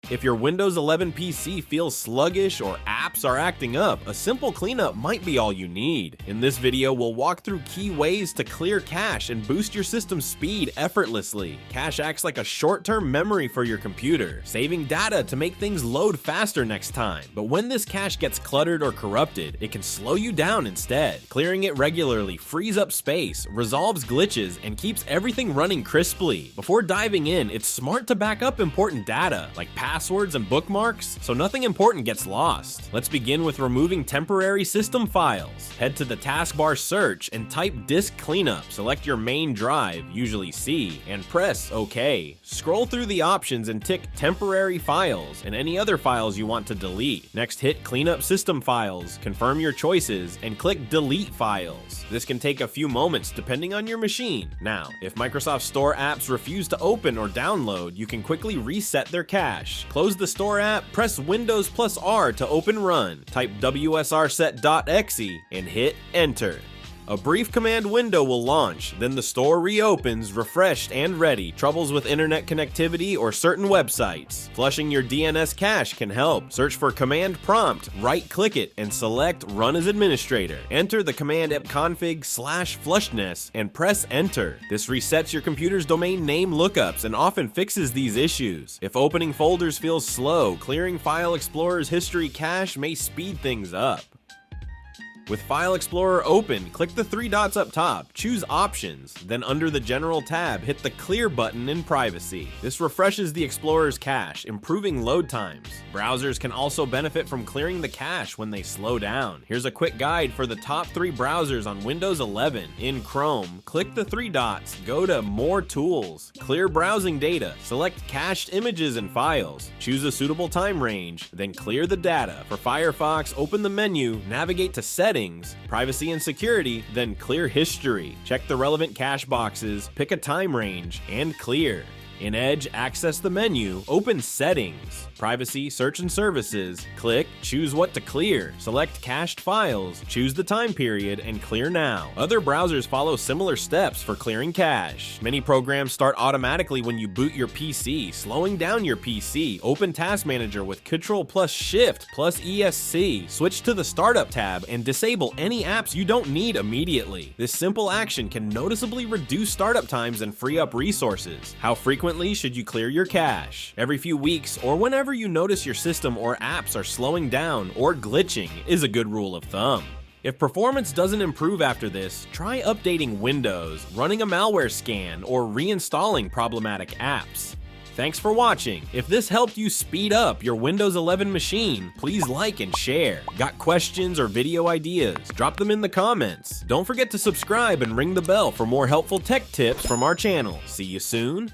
If your Windows 11 PC feels sluggish or apps are acting up, a simple cleanup might be all you need. In this video, we'll walk through key ways to clear cache and boost your system's speed effortlessly. Cache acts like a short-term memory for your computer, saving data to make things load faster next time. But when this cache gets cluttered or corrupted, it can slow you down instead. Clearing it regularly frees up space, resolves glitches, and keeps everything running crisply. Before diving in, it's smart to back up important data, like passwords and bookmarks, so nothing important gets lost. Let's begin with removing temporary system files. Head to the taskbar search and type disk cleanup. Select your main drive, usually C, and press OK. Scroll through the options and tick temporary files and any other files you want to delete. Next, hit cleanup system files, confirm your choices, and click delete files. This can take a few moments depending on your machine. Now, if Microsoft Store apps refuse to open or download, you can quickly reset their cache. Close the Store app, press Windows plus R to open run, type wsrset.exe, and hit enter. A brief command window will launch, then the store reopens, refreshed and ready. Troubles with internet connectivity or certain websites? Flushing your DNS cache can help. Search for command prompt, right-click it, and select Run as Administrator. Enter the command ipconfig/flushness and press enter. This resets your computer's domain name lookups and often fixes these issues. If opening folders feels slow, clearing File Explorer's history cache may speed things up. With File Explorer open, click the three dots up top, choose Options, then under the General tab, hit the Clear button in Privacy. This refreshes the Explorer's cache, improving load times. Browsers can also benefit from clearing the cache when they slow down. Here's a quick guide for the top 3 browsers on Windows 11. In Chrome, click the 3 dots, go to More Tools, Clear Browsing Data, select Cached Images and Files, choose a suitable time range, then clear the data. For Firefox, open the menu, navigate to Settings, Privacy and Security, then Clear History. Check the relevant cache boxes, pick a time range, and clear. In Edge, access the menu, open Settings, Privacy, Search and Services, click Choose what to clear, select Cached Files, choose the time period, and clear now. Other browsers follow similar steps for clearing cache. Many programs start automatically when you boot your PC, slowing down your PC. Open Task Manager with Ctrl+Shift+ESC, switch to the Startup tab, and disable any apps you don't need immediately. This simple action can noticeably reduce startup times and free up resources. How frequently should you clear your cache? Every few weeks or whenever you notice your system or apps are slowing down or glitching is a good rule of thumb. If performance doesn't improve after this, try updating Windows, running a malware scan, or reinstalling problematic apps. Thanks for watching. If this helped you speed up your Windows 11 machine, please like and share. Got questions or video ideas? Drop them in the comments. Don't forget to subscribe and ring the bell for more helpful tech tips from our channel. See you soon.